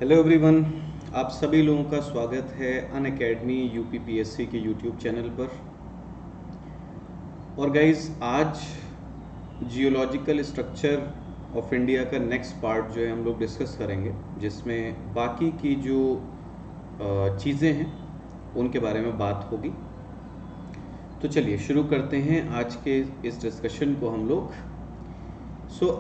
Hello everyone, आप सभी लोगों का स्वागत है अनअकैडमी यूपीपीएससी के यूट्यूब चैनल पर। और गाइस, आज जियोलॉजिकल स्ट्रक्चर ऑफ इंडिया का नेक्स्ट पार्ट जो है हम लोग डिस्कस करेंगे, जिसमें बाकी की जो चीज़ें हैं उनके बारे में बात होगी। तो चलिए शुरू करते हैं आज के इस डिस्कशन को हम लोग।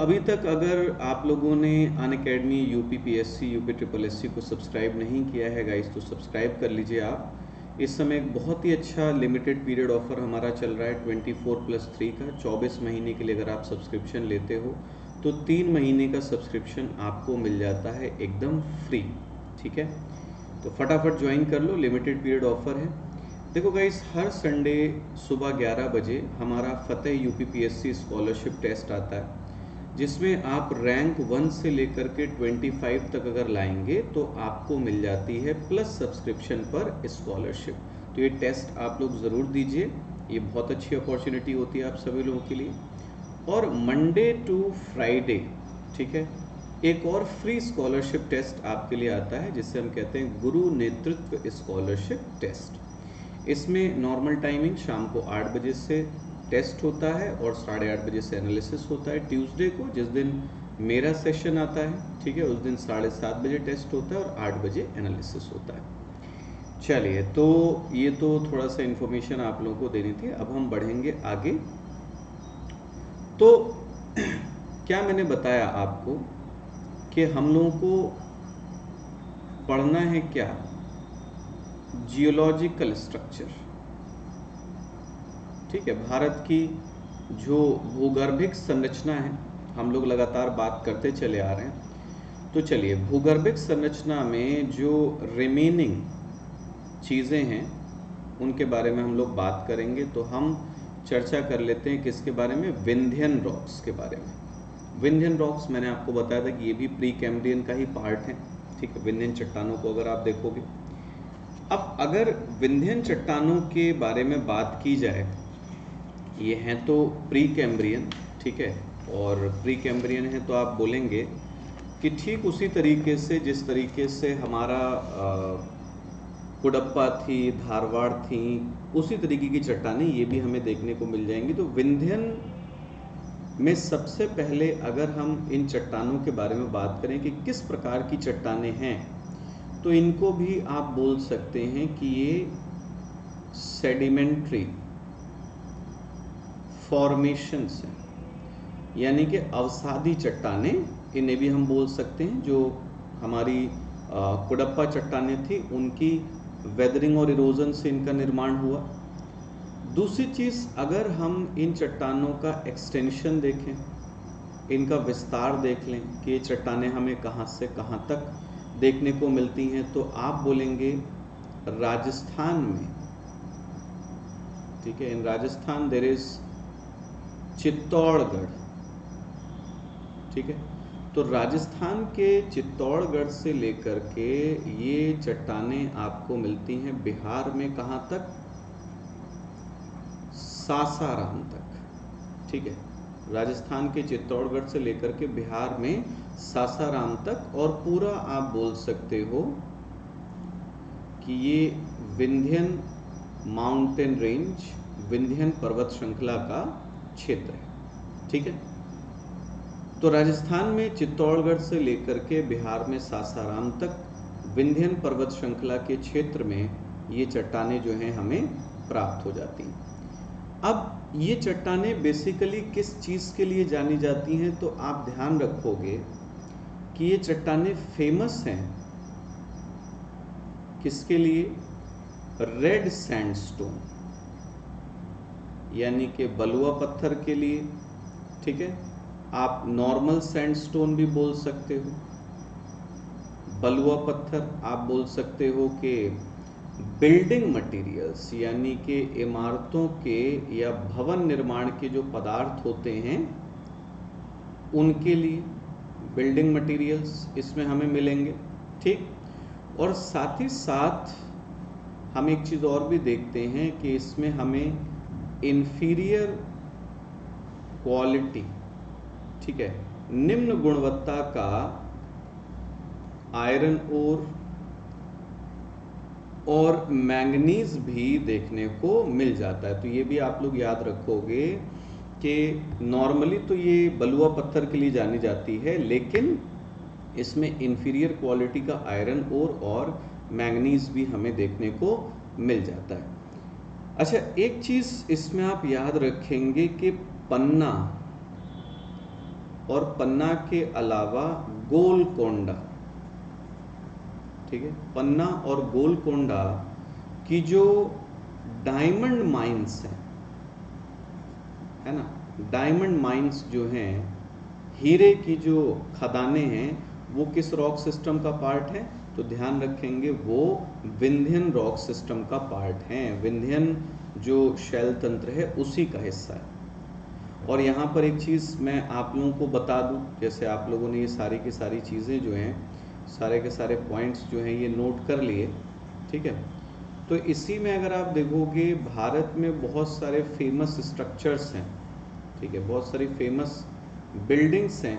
अभी तक अगर आप लोगों ने Unacademy UPPSC UP triple SC को सब्सक्राइब नहीं किया है गाइस, तो सब्सक्राइब कर लीजिए आप। इस समय एक बहुत ही अच्छा लिमिटेड पीरियड ऑफर हमारा चल रहा है 24+3 का। 24 महीने के लिए अगर आप सब्सक्रिप्शन लेते हो तो 3 महीने का सब्सक्रिप्शन आपको मिल जाता है एकदम फ्री। ठीक है, तो फटाफट ज्वाइन कर लो, लिमिटेड पीरियड ऑफर है। देखो गाइस, हर संडे सुबह 11 बजे हमारा फतेह यूपीपीएससी स्कॉलरशिप टेस्ट आता है, जिसमें आप रैंक 1 से लेकर के 25 तक अगर लाएंगे तो आपको मिल जाती है प्लस सब्सक्रिप्शन पर स्कॉलरशिप। तो ये टेस्ट आप लोग ज़रूर दीजिए, ये बहुत अच्छी अपॉर्चुनिटी होती है आप सभी लोगों के लिए। और मंडे टू फ्राइडे, ठीक है, एक और फ्री स्कॉलरशिप टेस्ट आपके लिए आता है, जिसे हम कहते हैं गुरु नेतृत्व स्कॉलरशिप टेस्ट। इसमें नॉर्मल टाइमिंग शाम को 8 बजे से टेस्ट होता है और 8:30 बजे से एनालिसिस होता है। ट्यूसडे को, जिस दिन मेरा सेशन आता है, ठीक है, उस दिन 7:30 बजे टेस्ट होता है और 8 बजे एनालिसिस होता है। चलिए, तो ये तो थोड़ा सा इन्फॉर्मेशन आप लोगों को देनी थी। अब हम बढ़ेंगे आगे। तो क्या मैंने बताया आपको कि हम लोगों को पढ़ना है क्या? Geological structure. ठीक है, भारत की जो भूगर्भिक संरचना है, हम लोग लगातार बात करते चले आ रहे हैं। तो चलिए, भूगर्भिक संरचना में जो रिमेनिंग चीज़ें हैं उनके बारे में हम लोग बात करेंगे। तो हम चर्चा कर लेते हैं किसके बारे में? विंध्यन रॉक्स के बारे में। विंध्यन रॉक्स मैंने आपको बताया था कि ये भी प्री कैम्ब्रियन का ही पार्ट है। ठीक है, विंध्यन चट्टानों को अगर आप देखोगे। अब अगर विंध्यन चट्टानों के बारे में बात की जाए, ये हैं तो प्री कैम्ब्रियन, ठीक है, और प्री कैम्ब्रियन है तो आप बोलेंगे कि ठीक उसी तरीके से जिस तरीके से हमारा कुडप्पा थी, धारवाड़ थी, उसी तरीके की चट्टानें ये भी हमें देखने को मिल जाएंगी। तो विंध्यन में सबसे पहले अगर हम इन चट्टानों के बारे में बात करें कि किस प्रकार की चट्टानें हैं, तो इनको भी आप बोल सकते हैं कि ये सेडिमेंट्री फॉर्मेशंस हैं, यानी कि अवसादी चट्टानें, इन्हें भी हम बोल सकते हैं। जो हमारी कुडप्पा चट्टानें थी, उनकी वेदरिंग और इरोजन से इनका निर्माण हुआ। दूसरी चीज़, अगर हम इन चट्टानों का एक्सटेंशन देखें, इनका विस्तार देख लें कि ये चट्टानें हमें कहाँ से कहाँ तक देखने को मिलती हैं, तो आप बोलेंगे राजस्थान में, ठीक है, इन राजस्थान देयर इज चित्तौड़गढ़। ठीक है, तो राजस्थान के चित्तौड़गढ़ से लेकर के ये चट्टानें आपको मिलती हैं बिहार में, कहाँ तक? सासाराम तक। ठीक है, राजस्थान के चित्तौड़गढ़ से लेकर के बिहार में सासाराम तक। और पूरा आप बोल सकते हो कि ये विंध्यन माउंटेन रेंज, विंध्यन पर्वत श्रृंखला का क्षेत्र है। ठीक है, तो राजस्थान में चित्तौड़गढ़ से लेकर के बिहार में सासाराम तक विंध्यन पर्वत श्रृंखला के क्षेत्र में ये चट्टानें जो हैं हमें प्राप्त हो जाती हैं। अब ये चट्टानें बेसिकली किस चीज़ के लिए जानी जाती हैं, तो आप ध्यान रखोगे कि ये चट्टानें फेमस हैं किसके लिए? रेड सैंडस्टोन, यानी कि बलुआ पत्थर के लिए। ठीक है, आप नॉर्मल सैंडस्टोन भी बोल सकते हो, बलुआ पत्थर आप बोल सकते हो कि बिल्डिंग मटेरियल्स, यानी कि इमारतों के या भवन निर्माण के जो पदार्थ होते हैं उनके लिए बिल्डिंग मटेरियल्स इसमें हमें मिलेंगे। ठीक, और साथ ही साथ हम एक चीज़ और भी देखते हैं कि इसमें हमें इन्फीरियर क्वालिटी, ठीक है, निम्न गुणवत्ता का आयरन ओर और मैंगनीज भी देखने को मिल जाता है। तो ये भी आप लोग याद रखोगे कि नॉर्मली तो ये बलुआ पत्थर के लिए जानी जाती है, लेकिन इसमें इंफीरियर क्वालिटी का आयरन ओर और मैंगनीज भी हमें देखने को मिल जाता है। अच्छा, एक चीज़ इसमें आप याद रखेंगे कि पन्ना और पन्ना के अलावा गोलकोंडा, ठीक है, पन्ना और गोलकोंडा की जो डायमंड माइंस हैं, है ना, डायमंड माइंस जो हैं, हीरे की जो खदानें हैं, वो किस रॉक सिस्टम का पार्ट है? तो ध्यान रखेंगे वो विंध्यन रॉक सिस्टम का पार्ट है। विंध्यन जो शैल तंत्र है उसी का हिस्सा है। और यहाँ पर एक चीज़ मैं आप लोगों को बता दूँ, जैसे आप लोगों ने ये सारी की सारी चीज़ें जो हैं, सारे के सारे पॉइंट्स जो हैं ये नोट कर लिए, ठीक है। तो इसी में अगर आप देखोगे भारत में बहुत सारे फेमस स्ट्रक्चर्स हैं, ठीक है, बहुत सारी फेमस बिल्डिंग्स हैं,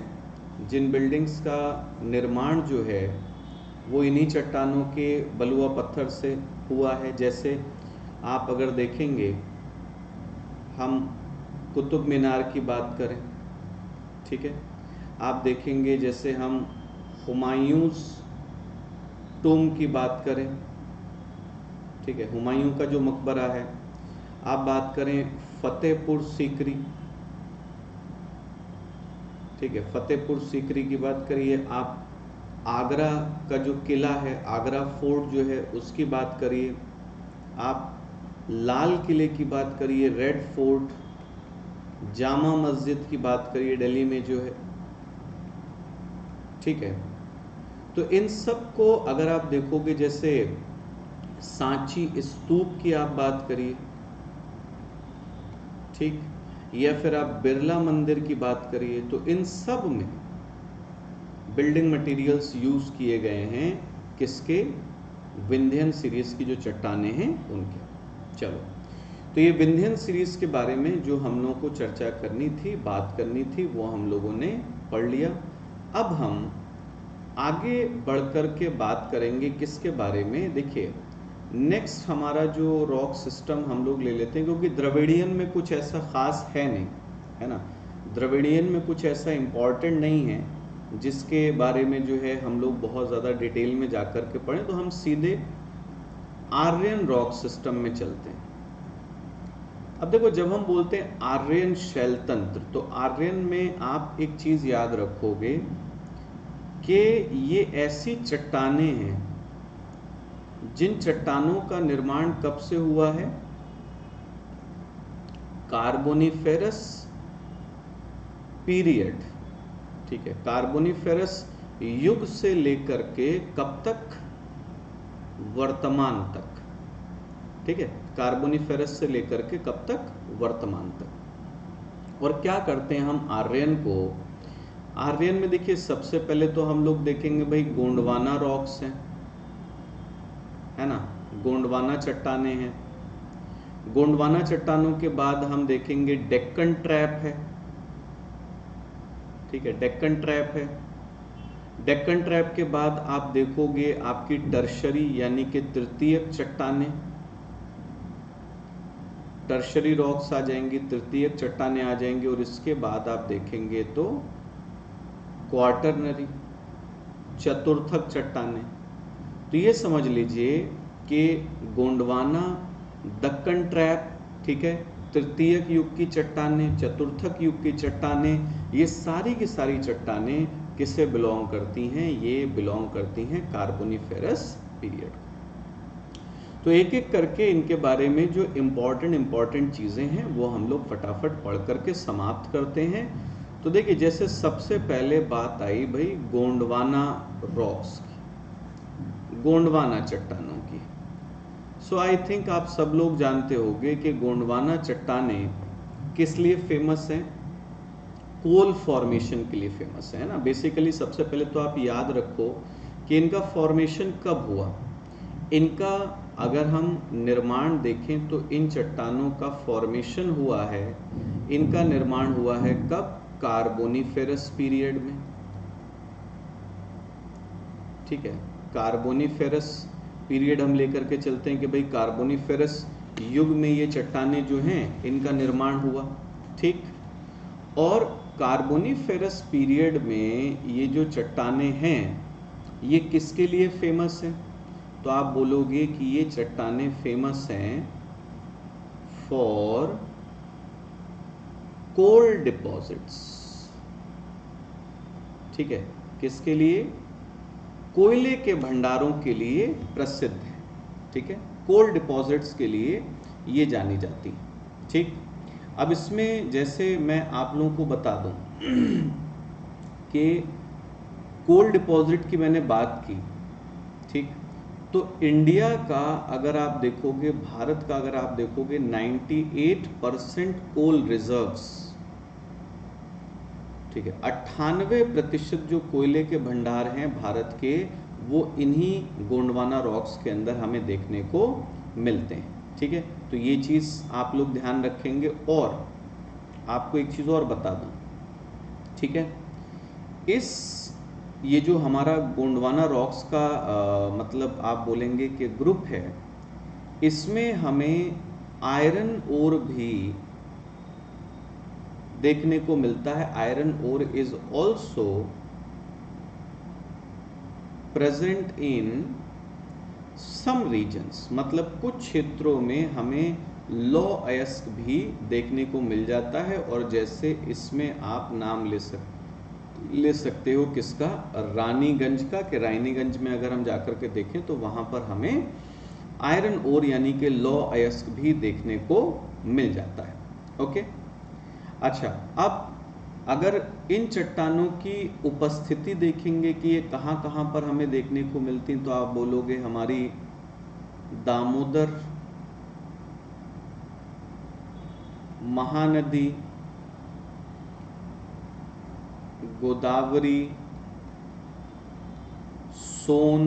जिन बिल्डिंग्स का निर्माण जो है वो इन्हीं चट्टानों के बलुआ पत्थर से हुआ है। जैसे आप अगर देखेंगे, हम कुतुब मीनार की बात करें, ठीक है, आप देखेंगे जैसे हम हुमायूंस टूम की बात करें, ठीक है, हुमायूं का जो मकबरा है, आप बात करें फतेहपुर सीकरी, ठीक है, फतेहपुर सीकरी की बात करिए, आप आगरा का जो किला है, आगरा फोर्ट जो है उसकी बात करिए, आप लाल किले की बात करिए, रेड फोर्ट, जामा मस्जिद की बात करिए दिल्ली में जो है, ठीक है। तो इन सब को अगर आप देखोगे, जैसे सांची स्तूप की आप बात करिए, ठीक, या फिर आप बिरला मंदिर की बात करिए, तो इन सब में बिल्डिंग मटेरियल्स यूज किए गए हैं किसके? विंध्यन सीरीज की जो चट्टानें हैं उनके। चलो, तो ये विंध्यन सीरीज के बारे में जो हम लोगों को चर्चा करनी थी, बात करनी थी, वो हम लोगों ने पढ़ लिया। अब हम आगे बढ़कर के बात करेंगे किसके बारे में? देखिए, नेक्स्ट हमारा जो रॉक सिस्टम हम लोग ले लेते हैं, क्योंकि द्रविडियन में कुछ ऐसा खास है नहीं, है ना, द्रविडियन में कुछ ऐसा इम्पोर्टेंट नहीं है जिसके बारे में जो है हम लोग बहुत ज़्यादा डिटेल में जाकर के पढ़ें। तो हम सीधे आर्यन रॉक सिस्टम में चलते हैं। अब देखो, जब हम बोलते हैं आर्यन शैल तंत्र, तो आर्यन में आप एक चीज़ याद रखोगे कि ये ऐसी चट्टानें हैं जिन चट्टानों का निर्माण कब से हुआ है? कार्बोनिफेरस पीरियड, ठीक है, कार्बोनिफेरस युग से लेकर के कब तक? वर्तमान तक, ठीक है, कार्बोनिफेरस से लेकर के कब तक? वर्तमान तक। और क्या करते हैं हम आर्यन को? आर्यन में देखिए, सबसे पहले तो हम लोग देखेंगे भाई गोंडवाना रॉक्स हैं, है ना, गोंडवाना चट्टानें हैं। गोंडवाना चट्टानों के बाद हम देखेंगे डेक्कन ट्रैप है, ठीक है, डेक्कन ट्रैप है। डेक्कन ट्रैप के बाद आप देखोगे आपकी टर्शरी यानी कि तृतीयक चट्टानें, टर्शरी रॉक्स आ जाएंगी, तृतीयक चट्टानें आ जाएंगी। और इसके बाद आप देखेंगे तो क्वार्टरनरी, चतुर्थक चट्टानें। तो ये समझ लीजिए कि गोंडवाना, दक्कन ट्रैप, ठीक है, तृतीयक युग की चट्टानें, चतुर्थक युग की चट्टानें, ये सारी की सारी चट्टानें किसे बिलोंग करती हैं? ये बिलोंग करती हैं कार्बोनिफेरस पीरियड। तो एक एक करके इनके बारे में जो इम्पोर्टेंट चीज़ें हैं वो हम लोग फटाफट पढ़ करके समाप्त करते हैं। तो देखिए, जैसे सबसे पहले बात आई भाई गोंडवाना रॉक्स की, गोंडवाना चट्टानों की। सो आई थिंक आप सब लोग जानते होंगे कि गोंडवाना चट्टानें किस लिए फेमस हैं? कोल फॉर्मेशन के लिए फेमस है ना। बेसिकली सबसे पहले तो आप याद रखो कि इनका फॉर्मेशन कब हुआ। इनका अगर हम निर्माण देखें तो इन चट्टानों का फॉर्मेशन हुआ है, इनका निर्माण हुआ है कब? कार्बोनिफेरस पीरियड में, ठीक है, कार्बोनिफेरस पीरियड हम लेकर के चलते हैं कि भाई कार्बोनिफेरस युग में ये चट्टानें जो हैं इनका निर्माण हुआ, ठीक। और कार्बोनिफेरस पीरियड में ये जो चट्टानें हैं ये किसके लिए फेमस हैं? तो आप बोलोगे कि ये चट्टानें फेमस हैं फॉर कोल डिपॉजिट्स, ठीक है। किसके लिए? कोयले के भंडारों के लिए प्रसिद्ध है, ठीक है। कोल डिपॉजिट्स के लिए ये जानी जाती है, ठीक। अब इसमें जैसे मैं आप लोगों को बता दूं कि कोल डिपॉजिट की मैंने बात की, ठीक। तो इंडिया का अगर आप देखोगे, भारत का अगर आप देखोगे 98% कोल रिजर्व्स, ठीक है, 98% जो कोयले के भंडार हैं भारत के वो इन्हीं गोंडवाना रॉक्स के अंदर हमें देखने को मिलते हैं, ठीक है। तो ये चीज़ आप लोग ध्यान रखेंगे। और आपको एक चीज़ और बता दूं, ठीक है, ये जो हमारा गोंडवाना रॉक्स का मतलब आप बोलेंगे कि ग्रुप है, इसमें हमें आयरन ओर भी देखने को मिलता है। Iron ore is also present in some regions, मतलब कुछ क्षेत्रों में हमें लौ अयस्क भी देखने को मिल जाता है। और जैसे इसमें आप नाम ले सकते हो किसका? रानीगंज का, कि रानीगंज में अगर हम जाकर के देखें तो वहां पर हमें आयरन ओर यानी कि लौ अयस्क भी देखने को मिल जाता है। ओके, अच्छा, अब अगर इन चट्टानों की उपस्थिति देखेंगे कि ये कहाँ कहाँ पर हमें देखने को मिलती, तो आप बोलोगे हमारी दामोदर महानदी, गोदावरी, सोन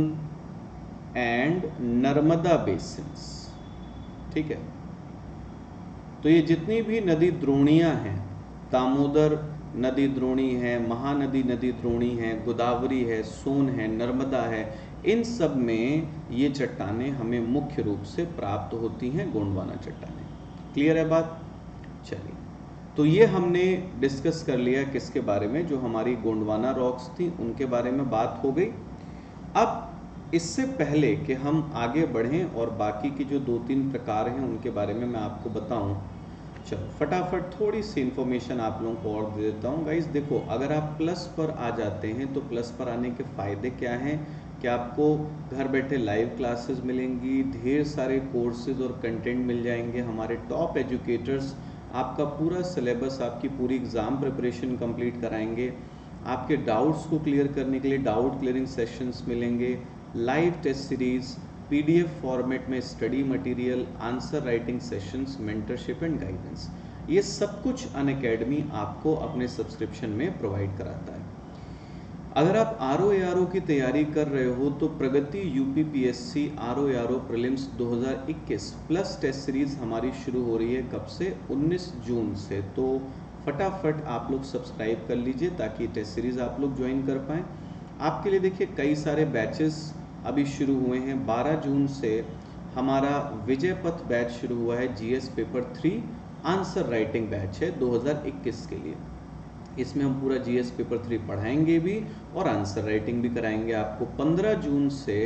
एंड नर्मदा बेसिन्स, ठीक है। तो ये जितनी भी नदी द्रोणियां हैं, दामोदर नदी द्रोणी है, महानदी नदी द्रोणी है, गोदावरी है, सोन है, नर्मदा है, इन सब में ये चट्टानें हमें मुख्य रूप से प्राप्त होती हैं, गोंडवाना चट्टानें। क्लियर है बात? चलिए, तो ये हमने डिस्कस कर लिया किसके बारे में, जो हमारी गोंडवाना रॉक्स थी उनके बारे में बात हो गई। अब इससे पहले कि हम आगे बढ़ें और बाकी की जो 2-3 प्रकार हैं उनके बारे में मैं आपको बताऊं, चलो फटाफट थोड़ी सी इन्फॉर्मेशन आप लोगों को और दे देता हूँ। गाइस देखो, अगर आप प्लस पर आ जाते हैं तो प्लस पर आने के फ़ायदे क्या हैं कि आपको घर बैठे लाइव क्लासेस मिलेंगी, ढेर सारे कोर्सेज और कंटेंट मिल जाएंगे, हमारे टॉप एजुकेटर्स आपका पूरा सिलेबस, आपकी पूरी एग्ज़ाम प्रिपरेशन कंप्लीट कराएंगे, आपके डाउट्स को क्लियर करने के लिए डाउट क्लियरिंग सेशंस मिलेंगे, live test series, PDF format में study material, answer writing sessions, mentorship and guidance, ये सब कुछ अनअकैडमी आपको अपने सब्सक्रिप्शन में प्रोवाइड कराता है। अगर आप आरओ की तैयारी कर रहे हो तो Pragati UPPSC RO prelims 2021 plus test series हमारी शुरू हो रही है। कब से? 19 जून से। तो फटाफट आप लोग सब्सक्राइब कर लीजिए ताकि टेस्ट सीरीज़ आप लोग ज्वाइन कर पाएँ। आपके लिए देखिए कई सारे बैचेस अभी शुरू हुए हैं। 12 जून से हमारा विजय पथ बैच शुरू हुआ है, GS paper 3 answer writing batch है 2021 के लिए। इसमें हम पूरा जीएस पेपर 3 पढ़ाएंगे भी और आंसर राइटिंग भी कराएंगे आपको। 15 जून से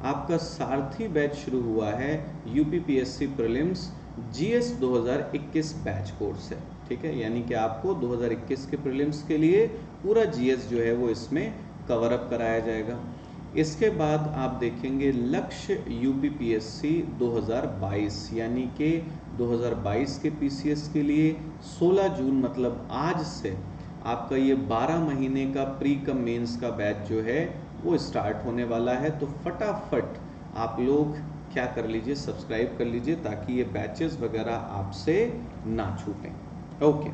आपका सारथी बैच शुरू हुआ है, UPPSC prelims GS 2021 batch course है, ठीक है। यानी कि आपको 2021 के प्रीलिम्स के लिए पूरा जीएस जो है वो इसमें कवर अप कराया जाएगा। इसके बाद आप देखेंगे लक्ष्य यूपीपीएससी 2022, यानी कि 2022 के पीसीएस के लिए 16 जून मतलब आज से आपका ये 12 महीने का प्री कम मेंस का बैच जो है वो स्टार्ट होने वाला है। तो फटाफट आप लोग क्या कर लीजिए, सब्सक्राइब कर लीजिए ताकि ये बैचेस वगैरह आपसे ना छूटें। ओके,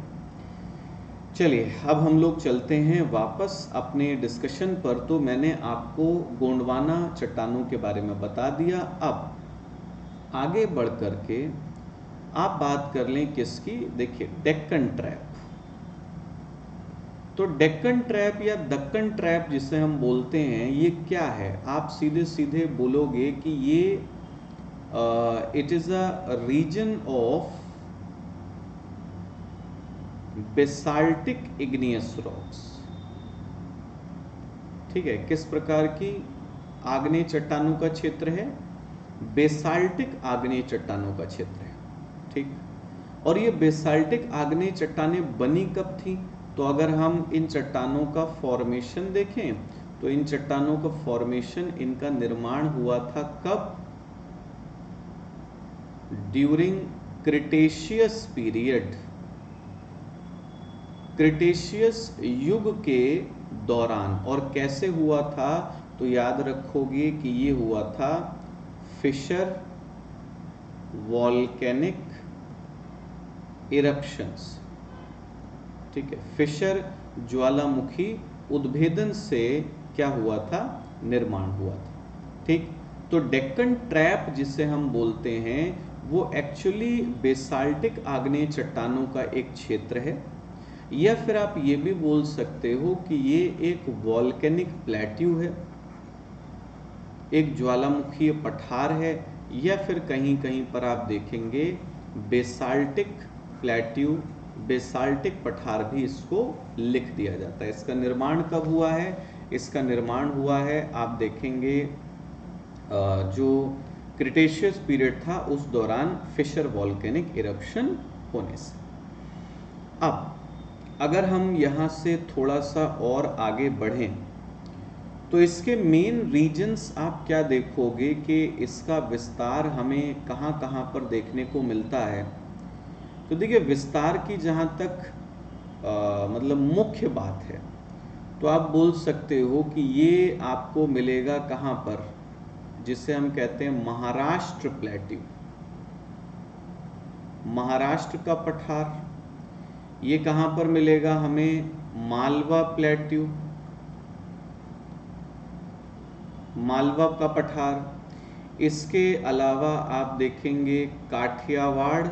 चलिए अब हम लोग चलते हैं वापस अपने डिस्कशन पर। तो मैंने आपको गोंडवाना चट्टानों के बारे में बता दिया। अब आगे बढ़ कर के आप बात कर लें किसकी, देखिए डेक्कन ट्रैप। तो डेक्कन ट्रैप या दक्कन ट्रैप जिसे हम बोलते हैं, ये क्या है? आप सीधे सीधे बोलोगे कि ये it is a region of basaltic igneous rocks. ठीक है, किस प्रकार की आग्नेय चट्टानों का क्षेत्र है? बेसाल्टिक आग्नेय चट्टानों का क्षेत्र है। ठीक, और ये बेसाल्टिक आग्नेय चट्टानें बनी कब थी? तो अगर हम इन चट्टानों का फॉर्मेशन देखें तो इन चट्टानों का फॉर्मेशन, इनका निर्माण हुआ था कब? ड्यूरिंग क्रिटेशियस पीरियड, क्रिटेशियस युग के दौरान। और कैसे हुआ था? तो याद रखोगे कि ये हुआ था फिशर वॉल्केनिक इरप्शंस। ठीक है, फिशर ज्वालामुखी उद्भेदन से क्या हुआ था? निर्माण हुआ था। ठीक, तो डेक्कन ट्रैप जिसे हम बोलते हैं वो एक्चुअली बेसाल्टिक आग्नेय चट्टानों का एक क्षेत्र है, या फिर आप ये भी बोल सकते हो कि ये एक वॉल्केनिक प्लेट्यू है, एक ज्वालामुखीय पठार है, या फिर कहीं कहीं पर आप देखेंगे बेसाल्टिक प्लेट्यू, बेसाल्टिक पठार भी इसको लिख दिया जाता है। इसका निर्माण कब हुआ है? इसका निर्माण हुआ है, आप देखेंगे जो क्रिटेशियस पीरियड था उस दौरान फिशर वॉल्केनिक इरप्शन होने से। अब अगर हम यहाँ से थोड़ा सा और आगे बढ़ें तो इसके मेन रीजन्स आप क्या देखोगे कि इसका विस्तार हमें कहाँ कहाँ पर देखने को मिलता है? तो देखिए, विस्तार की जहाँ तक मतलब मुख्य बात है तो आप बोल सकते हो कि ये आपको मिलेगा कहाँ पर, जिसे हम कहते हैं महाराष्ट्र प्लेट्यू, महाराष्ट्र का पठार। ये कहाँ पर मिलेगा हमें? मालवा प्लेट्यू, मालवा का पठार। इसके अलावा आप देखेंगे काठियावाड़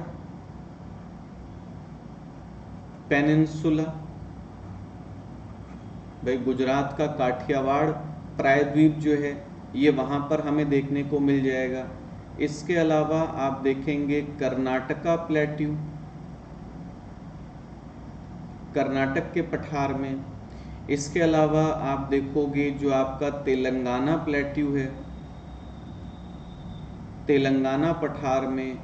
पेनिनसुला, भाई गुजरात का काठियावाड़ प्रायद्वीप जो है ये वहाँ पर हमें देखने को मिल जाएगा। इसके अलावा आप देखेंगे कर्नाटका प्लेट्यू, कर्नाटक के पठार में। इसके अलावा आप देखोगे जो आपका तेलंगाना प्लेट्यू है, तेलंगाना पठार में।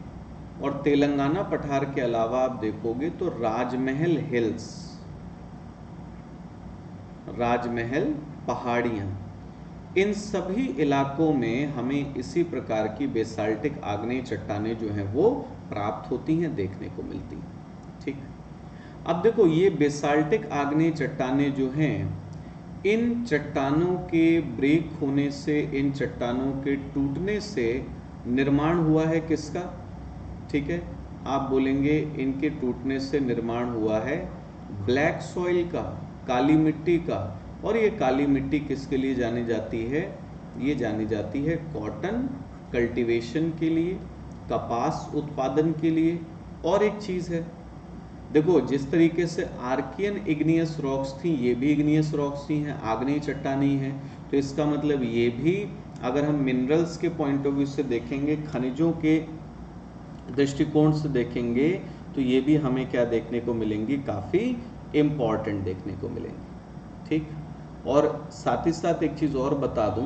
और तेलंगाना पठार के अलावा आप देखोगे तो राजमहल हिल्स, राजमहल पहाड़ियाँ, इन सभी इलाकों में हमें इसी प्रकार की बेसाल्टिक आग्नेय चट्टानें जो हैं वो प्राप्त होती हैं, देखने को मिलती हैं। ठीक, अब देखो ये बेसाल्टिक आग्नेय चट्टानें जो हैं, इन चट्टानों के ब्रेक होने से, इन चट्टानों के टूटने से निर्माण हुआ है किसका? ठीक है, आप बोलेंगे इनके टूटने से निर्माण हुआ है ब्लैक सॉइल का, काली मिट्टी का। और ये काली मिट्टी किसके लिए जानी जाती है? ये जानी जाती है कॉटन कल्टीवेशन के लिए, कपास उत्पादन के लिए। और एक चीज़ है, देखो जिस तरीके से आर्कियन इग्नियस रॉक्स थी, ये भी इग्नियस रॉक्स ही हैं, आग्नेय चट्टानें हैं। तो इसका मतलब ये भी, अगर हम मिनरल्स के पॉइंट ऑफ व्यू से देखेंगे, खनिजों के दृष्टिकोण से देखेंगे, तो ये भी हमें क्या देखने को मिलेंगी? काफ़ी इम्पॉर्टेंट देखने को मिलेंगी। ठीक, और साथ ही साथ एक चीज़ और बता दूं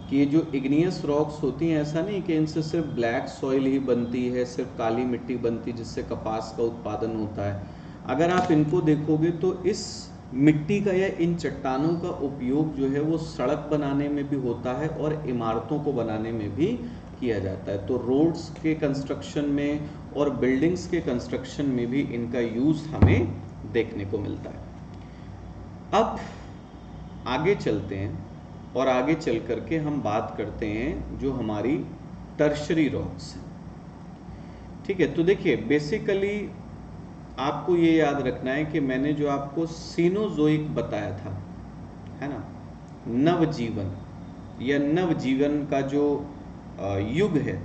कि ये जो इग्नियस रॉक्स होती हैं, ऐसा नहीं कि इनसे सिर्फ ब्लैक सॉइल ही बनती है, सिर्फ काली मिट्टी बनती है जिससे कपास का उत्पादन होता है। अगर आप इनको देखोगे तो इस मिट्टी का या इन चट्टानों का उपयोग जो है वो सड़क बनाने में भी होता है और इमारतों को बनाने में भी किया जाता है। तो रोड्स के कंस्ट्रक्शन में और बिल्डिंग्स के कंस्ट्रक्शन में भी इनका यूज़ हमें देखने को मिलता है। अब आगे चलते हैं और आगे चल करके हम बात करते हैं जो हमारी टर्शरी रॉक्स हैं। ठीक है, तो देखिए बेसिकली आपको ये याद रखना है कि मैंने जो आपको सीनोजोइक बताया था, है ना, नवजीवन या नवजीवन का जो युग है,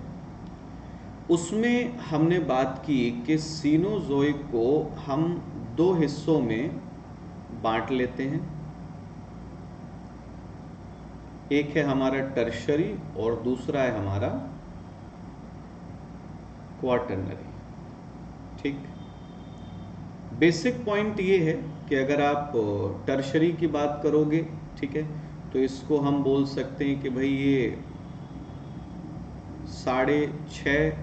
उसमें हमने बात की कि सीनोजोइक को हम दो हिस्सों में बांट लेते हैं। एक है हमारा टर्शरी और दूसरा है हमारा क्वाटरनरी। ठीक, बेसिक पॉइंट ये है कि अगर आप टर्शरी की बात करोगे, ठीक है, तो इसको हम बोल सकते हैं कि भाई ये 6.5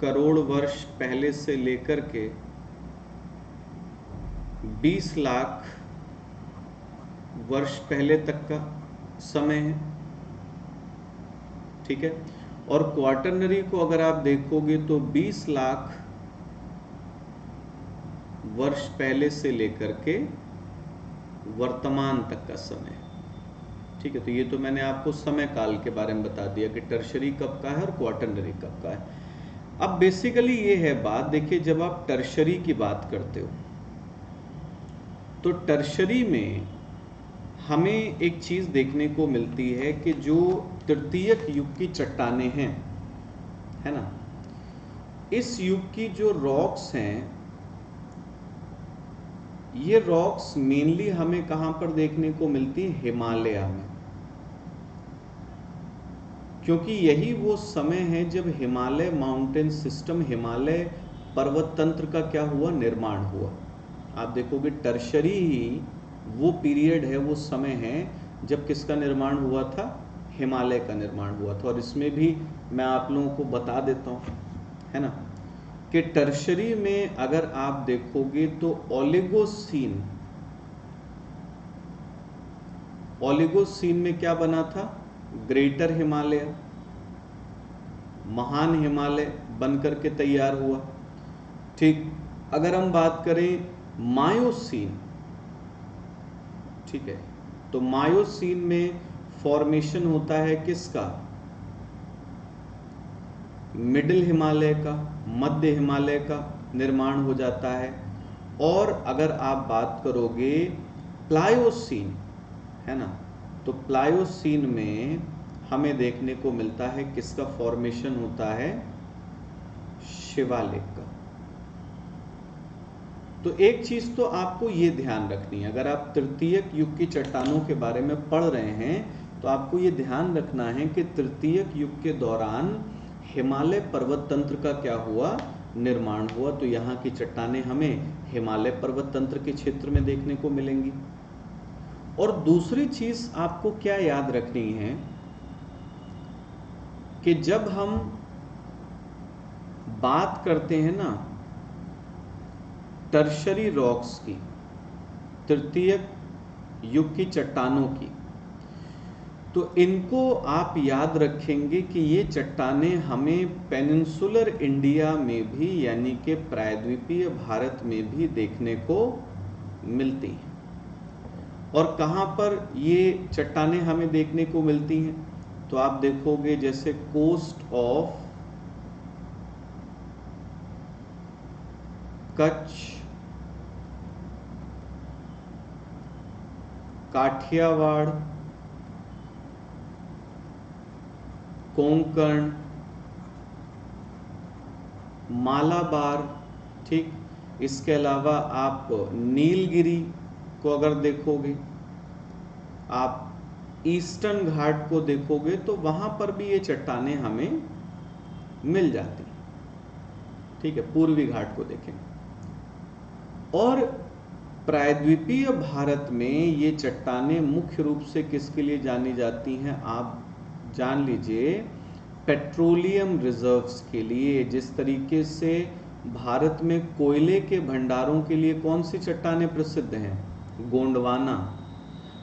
करोड़ वर्ष पहले से लेकर के 20 लाख वर्ष पहले तक का समय है। ठीक है, और क्वाटरनरी को अगर आप देखोगे तो 20 लाख वर्ष पहले से लेकर के वर्तमान तक का समय। ठीक है, तो ये तो मैंने आपको समय काल के बारे में बता दिया कि टर्शरी कब का है और क्वाटरनरी कब का है। अब बेसिकली ये है बात, देखिए जब आप टर्शरी की बात करते हो तो टर्शरी में हमें एक चीज देखने को मिलती है कि जो तृतीयक युग की चट्टानें हैं, है ना, इस युग की जो रॉक्स हैं, ये रॉक्स मेनली हमें कहां पर देखने को मिलती है? हिमालय में, क्योंकि यही वो समय है जब हिमालय माउंटेन सिस्टम, हिमालय पर्वत तंत्र का क्या हुआ? निर्माण हुआ। आप देखोगे टर्शरी ही वो पीरियड है, वो समय है जब किसका निर्माण हुआ था? हिमालय का निर्माण हुआ था। और इसमें भी मैं आप लोगों को बता देता हूँ, है ना, कि टर्शरी में अगर आप देखोगे तो ओलिगोसीन में क्या बना था? ग्रेटर हिमालय, महान हिमालय बनकर के तैयार हुआ। ठीक, अगर हम बात करें मायोसीन, ठीक है, तो मायोसीन में फॉर्मेशन होता है किसका? मिडिल हिमालय का, मध्य हिमालय का निर्माण हो जाता है। और अगर आप बात करोगे प्लायोसीन, है ना, तो प्लायोसीन में हमें देखने को मिलता है किसका फॉर्मेशन होता है? शिवालिक का। तो एक चीज तो आपको ये ध्यान रखनी है, अगर आप तृतीयक युग की चट्टानों के बारे में पढ़ रहे हैं तो आपको ये ध्यान रखना है कि तृतीयक युग के दौरान हिमालय पर्वत तंत्र का क्या हुआ? निर्माण हुआ। तो यहाँ की चट्टानें हमें हिमालय पर्वत तंत्र के क्षेत्र में देखने को मिलेंगी। और दूसरी चीज आपको क्या याद रखनी है कि जब हम बात करते हैं ना टर्शरी रॉक्स की, तृतीयक युग की चट्टानों की, तो इनको आप याद रखेंगे कि ये चट्टानें हमें पेनिनसुलर इंडिया में भी, यानी कि प्रायद्वीपीय भारत में भी देखने को मिलती हैं। और कहाँ पर ये चट्टानें हमें देखने को मिलती हैं? तो आप देखोगे जैसे कोस्ट ऑफ कच्छ, काठियावाड़, कोंकण, मालाबार। ठीक, इसके अलावा आप नीलगिरी को अगर देखोगे, आप ईस्टर्न घाट को देखोगे, तो वहां पर भी ये चट्टानें हमें मिल जाती। ठीक है, पूर्वी घाट को देखें। और प्रायद्वीपीय भारत में ये चट्टानें मुख्य रूप से किसके लिए जानी जाती हैं? आप जान लीजिए, पेट्रोलियम रिजर्व्स के लिए। जिस तरीके से भारत में कोयले के भंडारों के लिए कौन सी चट्टानें प्रसिद्ध हैं? गोंडवाना।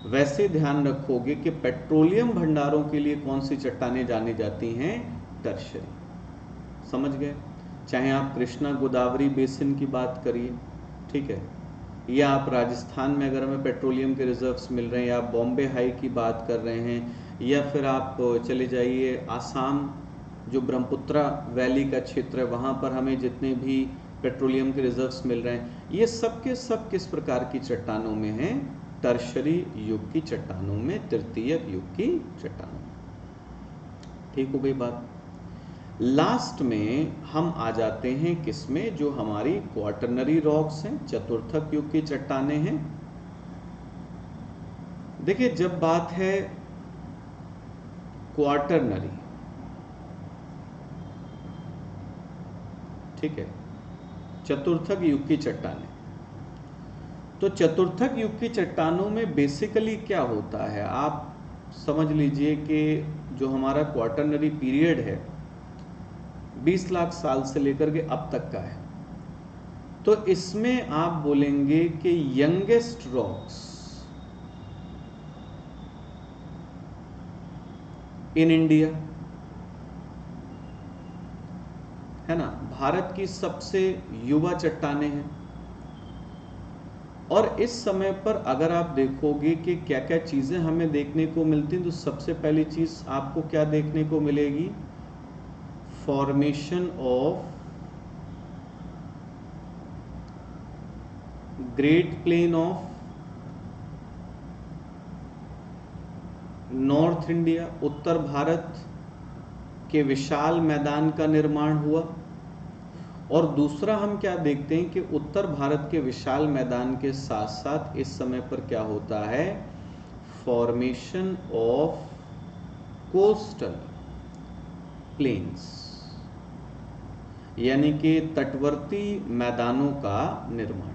वैसे ध्यान रखोगे कि पेट्रोलियम भंडारों के लिए कौन सी चट्टानें जानी जाती हैं? टर्शरी। समझ गए? चाहे आप कृष्णा गोदावरी बेसिन की बात करिए, ठीक है, या आप राजस्थान में अगर हमें पेट्रोलियम के रिजर्व्स मिल रहे हैं, या आप बॉम्बे हाई की बात कर रहे हैं, या फिर आप चले जाइए आसाम, जो ब्रह्मपुत्रा वैली का क्षेत्र है, वहाँ पर हमें जितने भी पेट्रोलियम के रिजर्व्स मिल रहे हैं, ये सब के सब किस प्रकार की चट्टानों में हैं? टर्शरी युग की चट्टानों में, तृतीयक युग की चट्टानों में। ठीक हो गई बात? लास्ट में हम आ जाते हैं किसमें, जो हमारी क्वाटरनरी रॉक्स हैं, चतुर्थक युग की चट्टानें हैं। देखिए जब बात है क्वाटरनरी, ठीक है, चतुर्थक युग की चट्टानें, तो चतुर्थक युग की चट्टानों में बेसिकली क्या होता है, आप समझ लीजिए कि जो हमारा क्वाटरनरी पीरियड है 20 लाख साल से लेकर के अब तक का है। तो इसमें आप बोलेंगे कि यंगेस्ट रॉक्स इन इंडिया, है ना, भारत की सबसे युवा चट्टानें हैं। और इस समय पर अगर आप देखोगे कि क्या क्या चीजें हमें देखने को मिलती हैं, तो सबसे पहली चीज आपको क्या देखने को मिलेगी, formation of great plain of north India, उत्तर भारत के विशाल मैदान का निर्माण हुआ। और दूसरा हम क्या देखते हैं कि उत्तर भारत के विशाल मैदान के साथ साथ इस समय पर क्या होता है, फॉर्मेशन ऑफ कोस्टल प्लेन्स, यानी कि तटवर्ती मैदानों का निर्माण।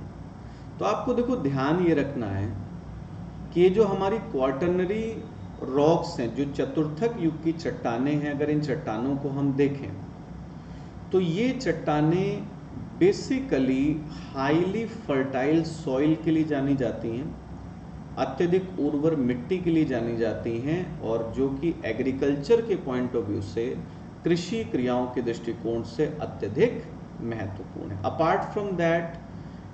तो आपको देखो ध्यान ये रखना है कि ये जो हमारी क्वाटरनरी रॉक्स हैं, जो चतुर्थक युग की चट्टानें हैं, अगर इन चट्टानों को हम देखें तो ये चट्टानें बेसिकली हाईली फर्टाइल सॉइल के लिए जानी जाती हैं, अत्यधिक उर्वर मिट्टी के लिए जानी जाती हैं, और जो कि एग्रीकल्चर के पॉइंट ऑफ व्यू से, कृषि क्रियाओं के दृष्टिकोण से अत्यधिक महत्वपूर्ण है। अपार्ट फ्रॉम दैट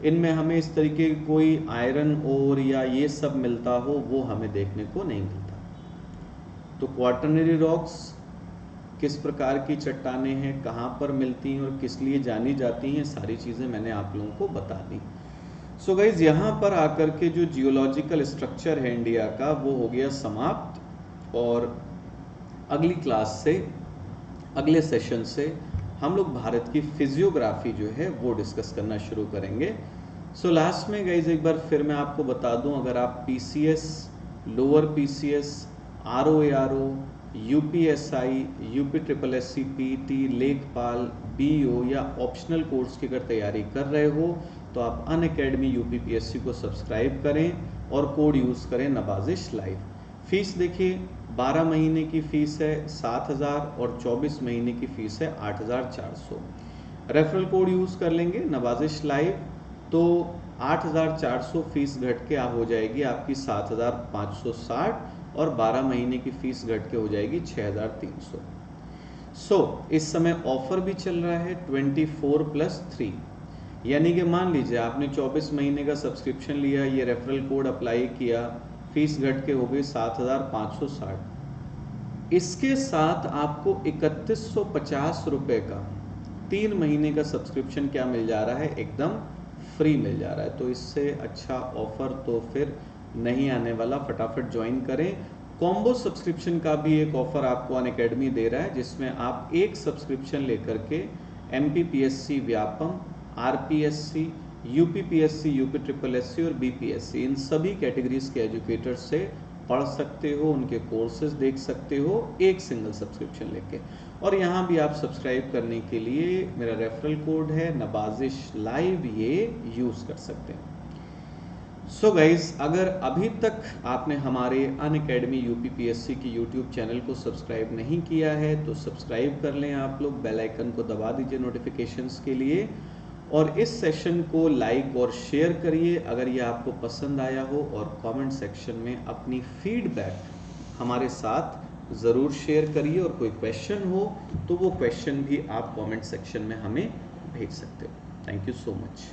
इनमें हमें इस तरीके की कोई आयरन ओर या ये सब मिलता हो, वो हमें देखने को नहीं मिलता। तो क्वाटरनरी रॉक्स किस प्रकार की चट्टानें हैं, कहाँ पर मिलती हैं और किस लिए जानी जाती हैं, सारी चीज़ें मैंने आप लोगों को बता दी। सो गाइज यहाँ पर आकर के जो जियोलॉजिकल स्ट्रक्चर है इंडिया का वो हो गया समाप्त। और अगली क्लास से, अगले सेशन से हम लोग भारत की फिजियोग्राफी जो है वो डिस्कस करना शुरू करेंगे। सो लास्ट में गाइज एक बार फिर मैं आपको बता दूं, अगर आप PCS, lower PCS, RO ARO, UPSI, UP triple SC, PT, लेखपाल, बीओ या ऑप्शनल कोर्स की अगर तैयारी कर रहे हो तो आप अनअकैडमी यूपीपीएससी को सब्सक्राइब करें और कोड यूज़ करें नवाजिश लाइव। फीस देखिए 12 महीने की फ़ीस है 7,000 और 24 महीने की फ़ीस है 8,400। रेफरल कोड यूज़ कर लेंगे नवाजिश लाइव तो 8,400 फीस घट के हो जाएगी आपकी 7,560 और 12 महीने की फ़ीस घट के हो जाएगी 6,300। सो इस समय ऑफर भी चल रहा है 24+3, यानी कि मान लीजिए आपने 24 महीने का सब्सक्रिप्शन लिया, ये रेफरल कोड अप्लाई किया, फीस घट के हो गई 7,560। इसके साथ आपको 3,150 रुपये का 3 महीने का सब्सक्रिप्शन क्या मिल जा रहा है, एकदम फ्री मिल जा रहा है। तो इससे अच्छा ऑफर तो फिर नहीं आने वाला, फटाफट ज्वाइन करें। कॉम्बो सब्सक्रिप्शन का भी एक ऑफर आपको अनअकैडमी दे रहा है, जिसमें आप एक सब्सक्रिप्शन लेकर के MPPSC Vyapam, RPSC, UPPSC, UP triple SC और बीपीएससी, इन सभी कैटेगरीज के एजुकेटर से पढ़ सकते हो, उनके कोर्सेज देख सकते हो एक सिंगल सब्सक्रिप्शन लेके। और यहाँ भी आप सब्सक्राइब करने के लिए मेरा रेफरल कोड है नवाजिश लाइव, ये यूज़ कर सकते हैं। सो गाइज, अगर अभी तक आपने हमारे अनअकैडमी यूपीपीएससी की यूट्यूब चैनल को सब्सक्राइब नहीं किया है तो सब्सक्राइब कर लें आप लोग, बेल आइकन को दबा दीजिए नोटिफिकेशंस के लिए, और इस सेशन को लाइक और शेयर करिए अगर ये आपको पसंद आया हो, और कमेंट सेक्शन में अपनी फीडबैक हमारे साथ ज़रूर शेयर करिए, और कोई क्वेश्चन हो तो वो क्वेश्चन भी आप कमेंट सेक्शन में हमें भेज सकते हो। Thank you so much.